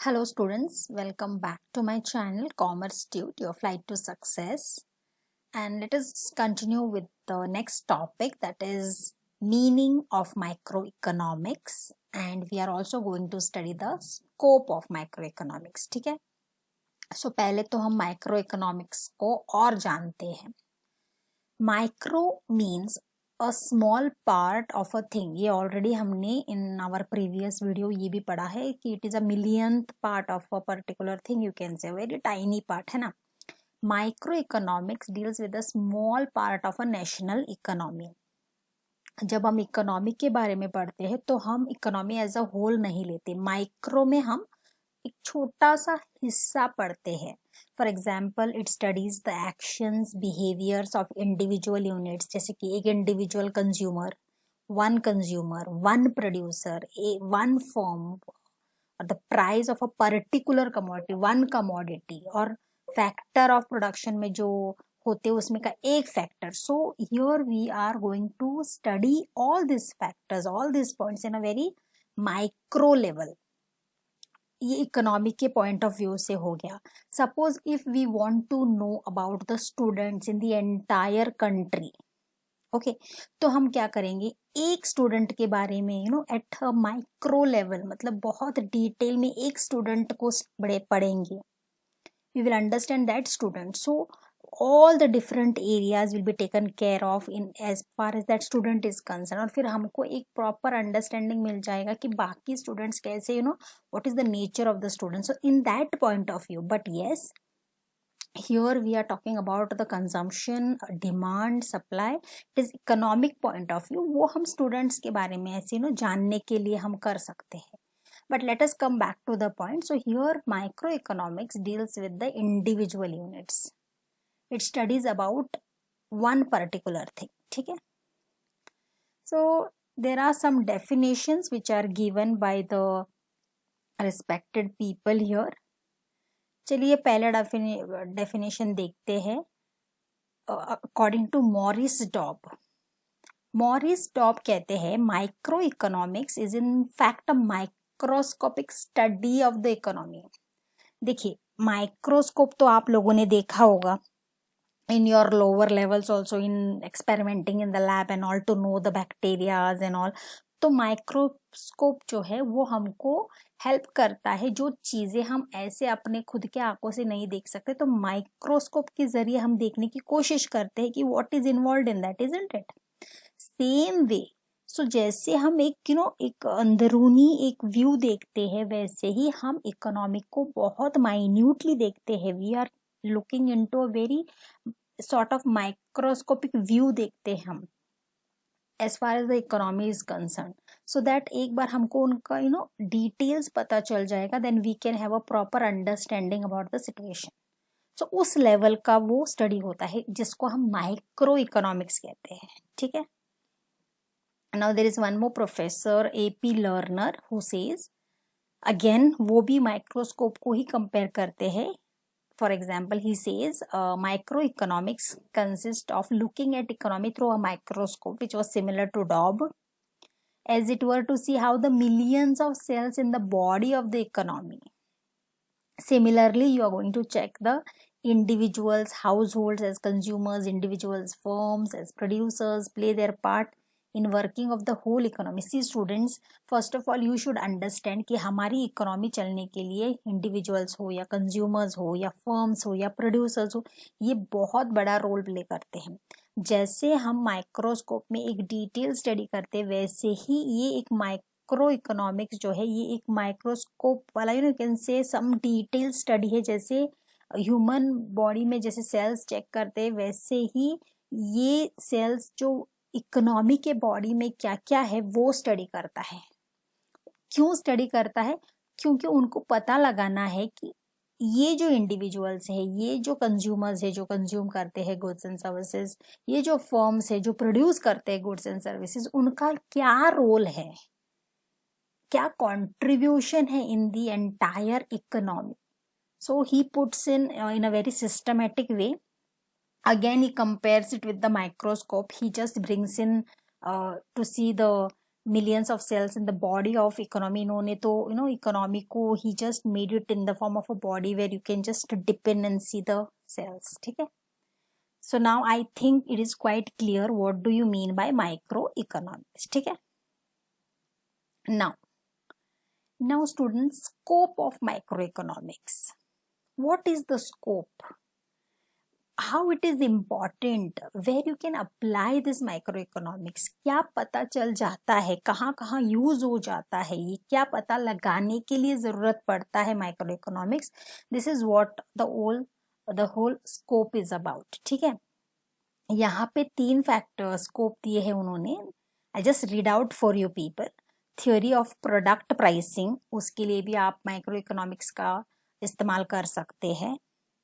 Hello students, welcome back to my channel Commerce Tube, your flight to success. And let us continue with the next topic, that is meaning of microeconomics, and we are also going to study the scope of microeconomics. ठीक है, so पहले तो हम microeconomics को और जानते हैं. Micro means a small part of a thing. ये already हमने in our previous video ये भी पढ़ा है कि it is a millionth part of a particular thing, you can say very tiny part, है ना. Microeconomics deals with a small part of a national economy. जब हम इकोनॉमी के बारे में पढ़ते हैं तो हम इकोनॉमी एज अ होल नहीं लेते, माइक्रो में हम एक छोटा सा हिस्सा पढ़ते हैं. For example it studies the actions behaviours of individual units, जैसे कि एक individual consumer, one producer, one firm, और the price of a particular commodity, one commodity, और फैक्टर ऑफ प्रोडक्शन में जो होते उसमें का एक factor. So here we are going to study all this factors, all this points in a very micro level. ये economy के point of view से हो गया. Suppose if we want to know about the students in the entire country, okay, तो हम क्या करेंगे, एक स्टूडेंट के बारे में एट अ माइक्रो लेवल, मतलब बहुत डिटेल में एक स्टूडेंट को बड़े पढ़ेंगे. we will understand that student, so all the different areas will be taken care of in as far as that student is concerned. और फिर हमको एक proper understanding मिल जाएगा कि बाकी students कैसे, what is the nature of the student. So in that point of view, but yes, here we are talking about the consumption, demand, supply. It is economic point of view. वो हम students के बारे में ऐसे जानने के लिए हम कर सकते हैं. But let us come back to the point. So here microeconomics deals with the individual units. It studies about one particular thing. ठीक है? So there are some definitions which are given by the respected people here. चलिए पहला definition देखते हैं. According to Maurice Dobb. Maurice Dobb कहते हैं microeconomics is in fact a microscopic study of the economy. देखिए microscope तो आप लोगों ने देखा होगा in your lower levels also, in experimenting in the lab and all to know the bacterias and all. तो माइक्रोस्कोप जो है वो हमको हेल्प करता है, जो चीजें हम ऐसे अपने खुद के आंखों से नहीं देख सकते तो माइक्रोस्कोप के जरिए हम देखने की कोशिश करते हैं कि what is involve in that, isn't it? Same way, so जैसे हम एक अंदरूनी एक व्यू देखते हैं, वैसे ही हम इकोनॉमिक को बहुत माइन्यूटली देखते हैं. We are looking into a very sort of microscopic view देखते हैं हम as far as the economy is concern, so that एक बार हमको उनका डिटेल्स पता चल जाएगा, then we can have a proper understanding about the situation. So उस लेवल का वो स्टडी होता है जिसको हम माइक्रो इकोनॉमिक्स कहते हैं. ठीक है. Now there is one more professor, A.P. Lerner, who says, again वो भी माइक्रोस्कोप को ही कंपेयर करते हैं. For example, he says microeconomics consists of looking at economy through a microscope, which was similar to Dobb, as it were to see how the millions of cells in the body of the economy. Similarly, you are going to check the individuals, households as consumers, individuals, firms as producers play their part in working of the whole economy. See students, first of all you should understand कि हमारी economy चलने के लिए individuals हो या consumers हो या firms हो या प्रोड्यूसर्स हो, ये बहुत बड़ा रोल प्ले करते हैं. जैसे हम माइक्रोस्कोप में एक डिटेल स्टडी करते हैं, वैसे ही ये एक माइक्रो इकोनॉमिक्स जो है ये एक माइक्रोस्कोप वाला you can say some detail study है. जैसे ह्यूमन बॉडी में जैसे सेल्स चेक करते हैं, वैसे ही ये सेल्स जो इकोनॉमी के बॉडी में क्या क्या है वो स्टडी करता है. क्यों स्टडी करता है? क्योंकि उनको पता लगाना है कि ये जो इंडिविजुअल्स है, ये जो कंज्यूमर्स है जो कंज्यूम करते हैं गुड्स एंड सर्विसेज, ये जो फर्म्स है जो प्रोड्यूस करते हैं गुड्स एंड सर्विसेज, उनका क्या रोल है, क्या कंट्रीब्यूशन है इन the entire economy. So he puts in a very systematic way. Again he compares it with the microscope. He just brings in to see the millions of cells in the body of economy, इन्होंने तो economy को ही just made it in the form of a body where you can just dip in and see the cells. ठीक है. So now I think it is quite clear what do you mean by माइक्रो इकोनॉमिक्स. ठीक है. Now students, scope of microeconomics. What is the scope? How it is important? Where you can apply this microeconomics? क्या पता चल जाता है, कहाँ कहाँ यूज हो जाता है, ये क्या पता लगाने के लिए जरूरत पड़ता है microeconomics. This is what the whole scope is about. ठीक है. यहाँ पे 3 फैक्टर स्कोप दिए हैं उन्होंने. I just read out for you people. Theory of product pricing, उसके लिए भी आप माइक्रो इकोनॉमिक्स का इस्तेमाल कर सकते हैं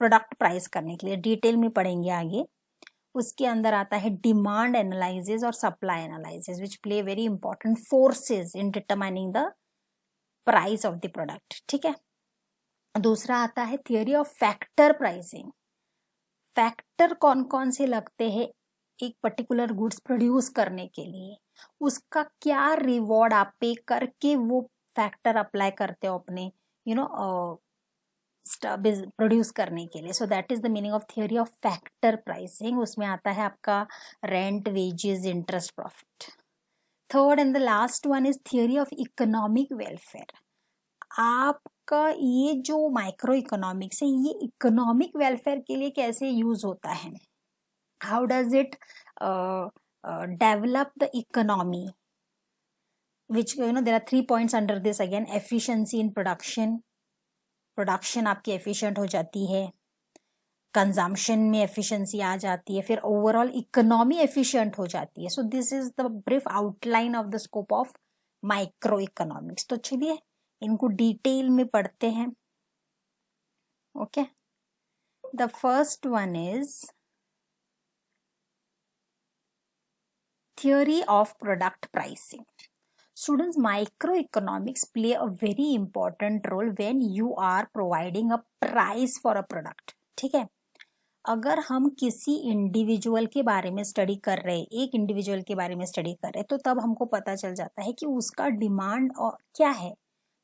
प्रोडक्ट प्राइस करने के लिए. डिटेल में पढ़ेंगे आगे. उसके अंदर आता है डिमांड एनालिसिस और supply analysis which play very important forces in determining the price of the product. ठीक है. दूसरा आता है theory of factor pricing. Factor कौन कौन से लगते हैं एक पर्टिकुलर गुड्स प्रोड्यूस करने के लिए, उसका क्या रिवॉर्ड आप पे करके वो फैक्टर अप्लाई करते हो अपने प्रोड्यूस करने के लिए. So that is the meaning of theory of factor pricing. उसमें आता है आपका rent, wages, interest, profit. Third and the last one is theory of economic welfare. आपका ये जो माइक्रो इकोनॉमिक्स है ये इकोनॉमिक वेलफेयर के लिए कैसे यूज होता है. How does it develop the economy, which there are 3 points under this again. Efficiency in production आपकी efficient हो जाती है, consumption में efficiency आ जाती है, फिर overall economy efficient हो जाती है. So this is the brief outline of the scope of microeconomics. तो चलिए इनको डिटेल में पढ़ते हैं. Okay. The first one is theory of product pricing. Students, microeconomics play a very important role when you are providing a price for a product. ठीक है. अगर हम किसी इंडिविजुअल के बारे में स्टडी कर रहे हैं, एक इंडिविजुअल के बारे में स्टडी कर रहे हैं, तो तब हमको पता चल जाता है कि उसका डिमांड और क्या है,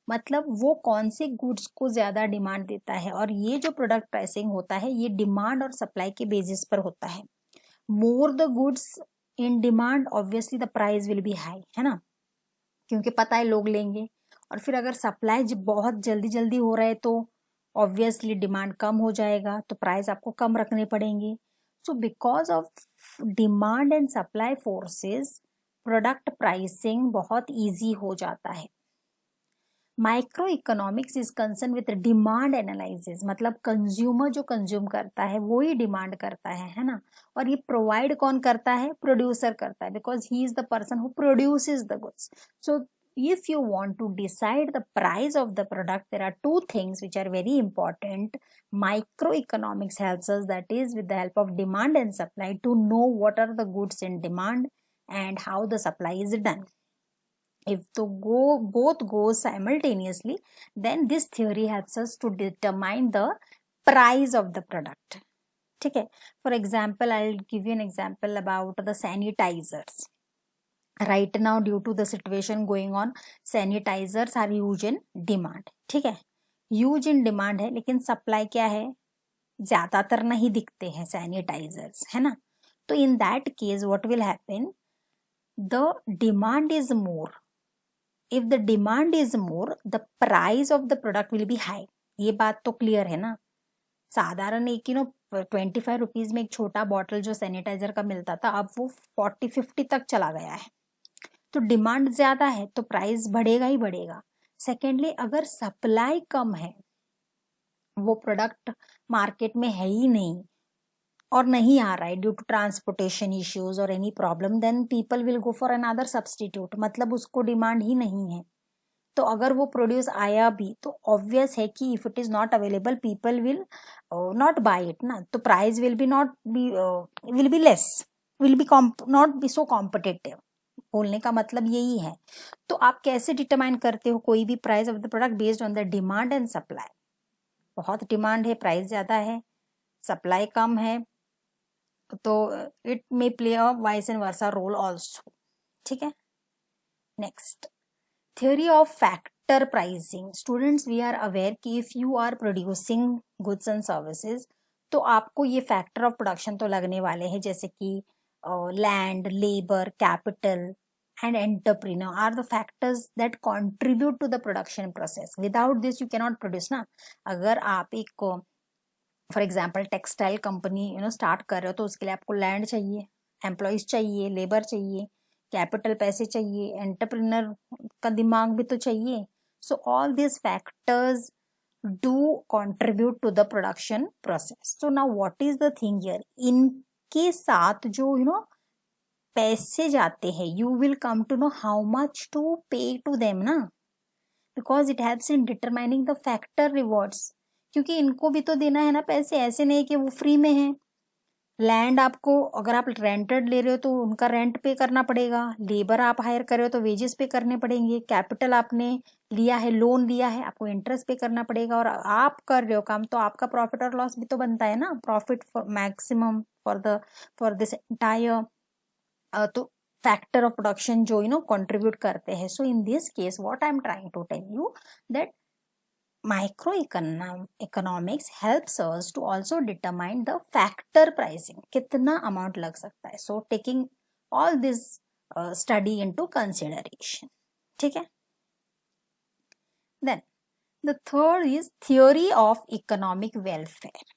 मतलब वो कौन से गुड्स को ज्यादा डिमांड देता है. और ये जो प्रोडक्ट प्राइसिंग होता है ये डिमांड और सप्लाई के बेसिस पर होता है. More the goods in demand obviously the price will B high, है ना, क्योंकि पता है लोग लेंगे. और फिर अगर सप्लाई बहुत जल्दी जल्दी हो रहा है तो ऑब्वियसली डिमांड कम हो जाएगा, तो प्राइस आपको कम रखने पड़ेंगे. So because of demand and supply forces product pricing बहुत इजी हो जाता है. Micro economics is concern with demand analysis, मतलब कंज्यूमर जो कंज्यूम करता है वो ही डिमांड करता है ना. और ये प्रोवाइड कौन करता है, प्रोड्यूसर करता है, because he is the person who produces the goods. So if you want to decide the price of the product, there are 2 things which are very important. Microeconomics helps us, that is with the help of demand and supply, to know what are the goods in demand and how the supply is done. If both go simultaneously, then this theory helps us to determine the price of the product. ठीक है. For example, I'll give you an example about the sanitizers. Right now, due to the situation going on, sanitizers are huge in demand. ठीक है. Huge in demand है, लेकिन supply क्या है, ज्यादातर नहीं दिखते हैं सैनिटाइजर्स, है ना. तो in that case what will happen, the demand is more. If the demand is more, the price of the product will be high. ये बात तो क्लियर है ना. साधारण एक 25 रुपीज में एक छोटा बॉटल जो सैनिटाइजर का मिलता था, अब वो 40-50 तक चला गया है. तो डिमांड ज्यादा है तो प्राइस बढ़ेगा ही बढ़ेगा. सेकेंडली, अगर सप्लाई कम है, वो प्रोडक्ट मार्केट में है ही नहीं और नहीं आ रहा है ड्यू टू ट्रांसपोर्टेशन इश्यूज और any problem, then people will go for another substitute, मतलब उसको डिमांड ही नहीं है. तो अगर वो प्रोड्यूस आया भी तो ऑब्वियस है कि if it is not available people will not buy it ना. तो price will be less, will be not be so competitive. बोलने का मतलब यही है. तो आप कैसे डिटरमाइन करते हो कोई भी price of the product, based on the demand and supply. बहुत डिमांड है, प्राइस ज्यादा है, सप्लाई कम है, तो it may play a vice and versa role also. ठीक है. Next, theory of factor pricing. Students, we are aware कि if you are producing goods and services तो आपको ये factor of production तो लगने वाले हैं, जैसे कि land, labor, capital and entrepreneur are the factors that contribute to the production process. Without this you cannot produce ना. अगर आप एक for example textile company start कर रहे हो तो उसके लिए आपको लैंड चाहिए, एम्प्लॉयज चाहिए, लेबर चाहिए, कैपिटल पैसे चाहिए, एंटरप्रेन्योर का दिमाग भी तो चाहिए. So all this factors do contribute to the production process. So now what is the thing here, इनके साथ जो पैसे जाते हैं, you will come to know how much to pay to them ना, because it helps in determining the factor rewards. क्योंकि इनको भी तो देना है ना पैसे, ऐसे नहीं कि वो फ्री में है. लैंड आपको, अगर आप रेंटेड ले रहे हो तो उनका रेंट पे करना पड़ेगा, लेबर आप हायर कर रहे हो तो वेजेस पे करने पड़ेंगे, कैपिटल आपने लिया है, लोन लिया है, आपको इंटरेस्ट पे करना पड़ेगा, और आप कर रहे हो काम तो आपका प्रॉफिट और लॉस भी तो बनता है ना, profit maximum for this entire. तो फैक्टर ऑफ प्रोडक्शन जो कंट्रीब्यूट करते हैं. So in this case what I am trying to tell you that microeconomics helps us to also determine the factor pricing, कितना amount लग सकता है. So taking all this study into consideration. ठीक है. Then the third is theory of economic welfare.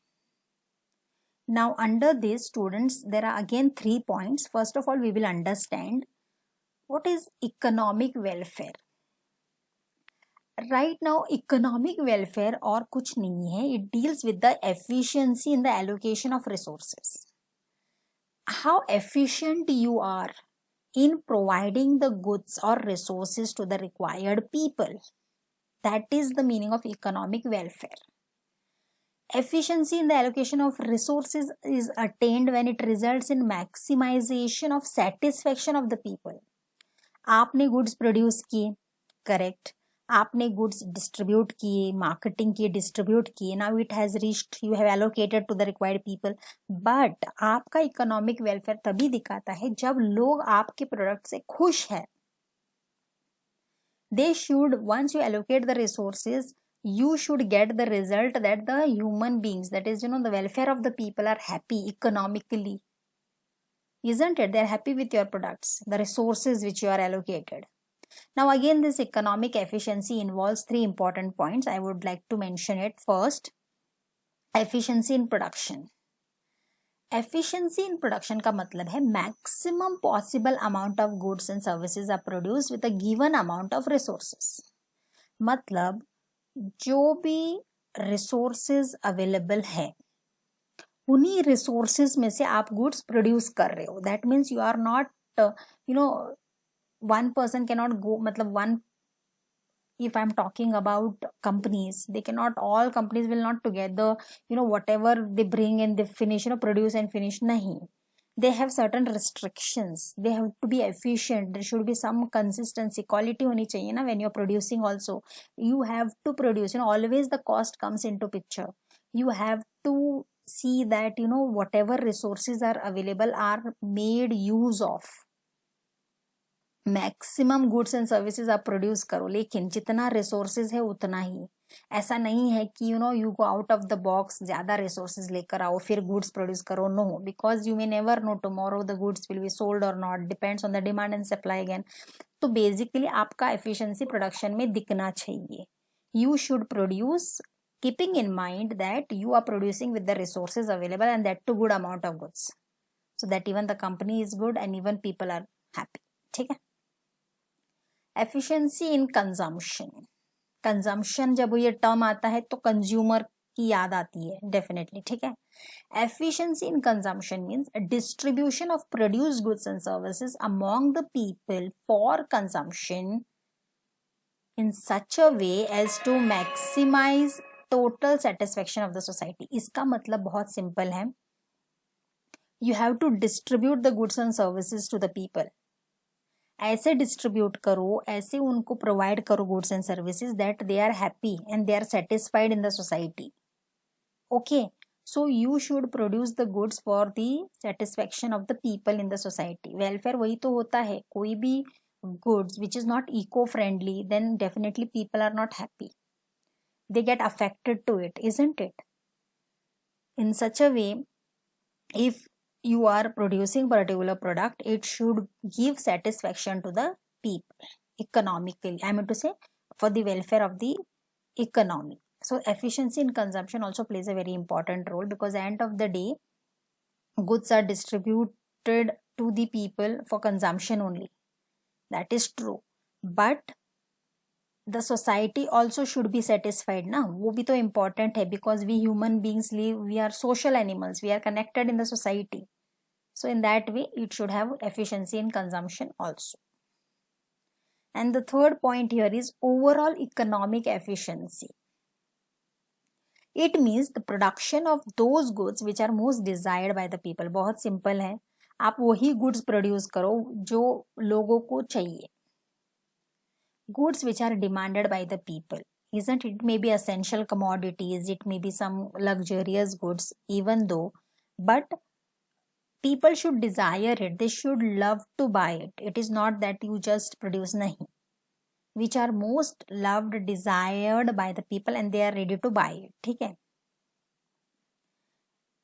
Now under this, students, there are again 3 points. First of all, we will understand what is economic welfare. Right now, economic welfare और कुछ नहीं है, it deals with the efficiency in the allocation of resources. How efficient you are in providing the goods or resources to the required people. That is the meaning of economic welfare. Efficiency in the allocation of resources is attained when it results in maximization of satisfaction of the people. आपने goods produce किए, correct. आपने goods distribute किए, marketing किए, distribute किए, now it has reached, you have allocated to the required people. But आपका economic welfare तभी दिखाता है जब लोग आपके प्रोडक्ट से खुश है. They should, once you allocate the resources, you should get the result that the human beings, that is the welfare of the people, are happy economically, isn't it? They are happy with your products, the resources which you are allocated. Now again, this economic efficiency involves 3 important points. I would like to mention it. First, efficiency in production. Efficiency in production का मतलब है maximum possible amount of goods and services are produced with a given amount of resources. मतलब जो भी resources available है, उन्हीं resources में से आप goods produce कर रहे हो. That means you are not, one person cannot go, matlab one, if I'm talking about companies, they cannot, all companies will not together, whatever they bring and they finish, produce and finish. Nahi, they have certain restrictions, they have to be efficient, there should be some consistency, quality honi chahiye na. When you're producing also, you have to produce, always the cost comes into picture. You have to see that whatever resources are available are made use of. Maximum goods and services आप produce करो, लेकिन जितना resources है उतना ही. ऐसा नहीं है कि you go out of the box, ज्यादा रिसोर्सेज लेकर आओ फिर गुड्स प्रोड्यूस करो. No, because you may never know tomorrow the goods will be sold और not, depends on the demand and supply again. तो बेसिकली आपका एफिशिएंसी प्रोडक्शन में दिखना चाहिए. You should produce keeping in mind that you are producing with the resources available and that too good amount of goods, so that even the company is good and even people are happy. ठीक है. Efficiency in consumption. Consumption जब ये term आता है तो consumer की याद आती है डेफिनेटली. ठीक है. Efficiency in consumption means distribution of produced goods and services among the people for consumption in such a way as to maximize total satisfaction of the society. इसका मतलब बहुत सिंपल है. You have to distribute the goods and services to the people. ऐसे distribute करो, ऐसे उनको provide करो goods and services that they are happy and they are satisfied in the society. Okay, so you should produce the goods for the satisfaction of the people in the society. Welfare वही तो होता है. कोई भी goods which is not eco-friendly, then definitely people are not happy. They get affected to it, isn't it? In such a way, if you are producing particular product, it should give satisfaction to the people economically. I mean to say, for the welfare of the economy. So efficiency in consumption also plays a very important role, because at the end of the day, goods are distributed to the people for consumption only. That is true. But the society also should be satisfied ना, वो भी तो important है, because we human beings live, we are social animals, we are connected in the society. So in that way, it should have efficiency in consumption also. And the third point here is overall economic efficiency. It means the production of those goods which are most desired by the people. बहुत simple है, आप वही goods produce करो जो लोगों को चाहिए. Goods which are demanded by the people, isn't it? It may be essential commodities, it may be some luxurious goods, even though, but people should desire it, they should love to buy it. It is not that you just produce, nahi, which are most loved, desired by the people, and they are ready to buy it. ठीक है?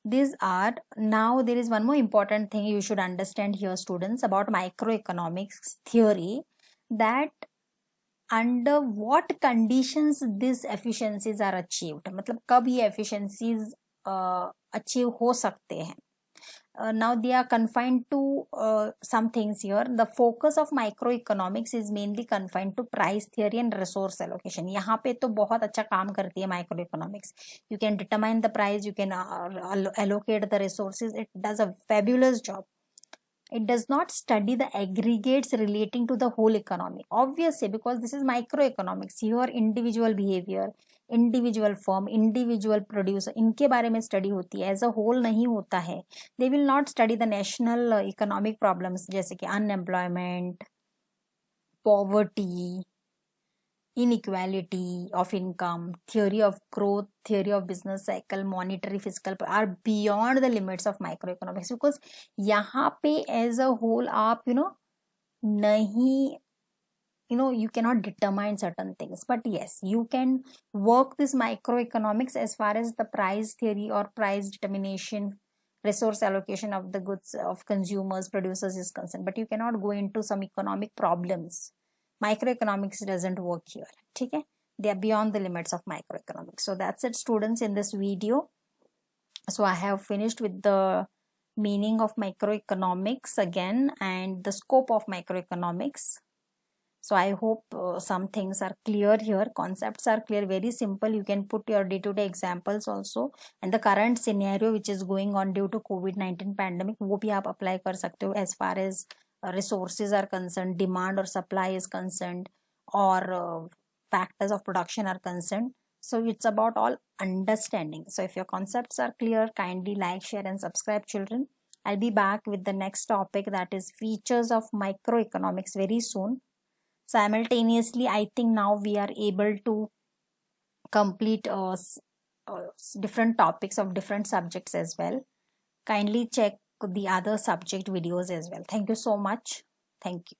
These are, now there is one more important thing you should understand here, students, about microeconomics theory, that under what conditions these efficiencies are achieved. मतलब कब ये efficiencies achieve हो सकते हैं. Now they are confined to some things here. The focus of microeconomics is mainly confined to price theory and resource allocation. यहाँ पे तो बहुत अच्छा काम करती है microeconomics. You can determine the price, you can allocate the resources. It does a fabulous job. It does not study the aggregates relating to the whole economy. Obviously, because this is microeconomics. Here individual behavior, individual firm, individual producer, इनके बारे में study होती है. As a whole नहीं होता है. They will not study the national economic problems जैसे कि unemployment, poverty, inequality of income, theory of growth, theory of business cycle, monetary fiscal are beyond the limits of microeconomics, because यहाँ पे as a whole आप नहीं, you cannot determine certain things. But yes, you can work this microeconomics as far as the price theory or price determination, resource allocation of the goods of consumers, producers is concerned. But you cannot go into some economic problems. Microeconomics doesn't work here. Okay? They are beyond the limits of microeconomics. So that's it, students, in this video. So I have finished with the meaning of microeconomics again and the scope of microeconomics. So I hope some things are clear here. Concepts are clear, very simple. You can put your day-to-day examples also. And the current scenario which is going on due to COVID-19 pandemic, वो भी आप apply कर सकते हो as far as resources are concerned, demand or supply is concerned, or factors of production are concerned. So it's about all understanding. So if your concepts are clear, kindly like, share and subscribe, children. I'll be back with the next topic, that is features of microeconomics, very soon. Simultaneously, I think now we are able to complete different topics of different subjects as well. Kindly check the other subject videos as well. Thank you so much. Thank you.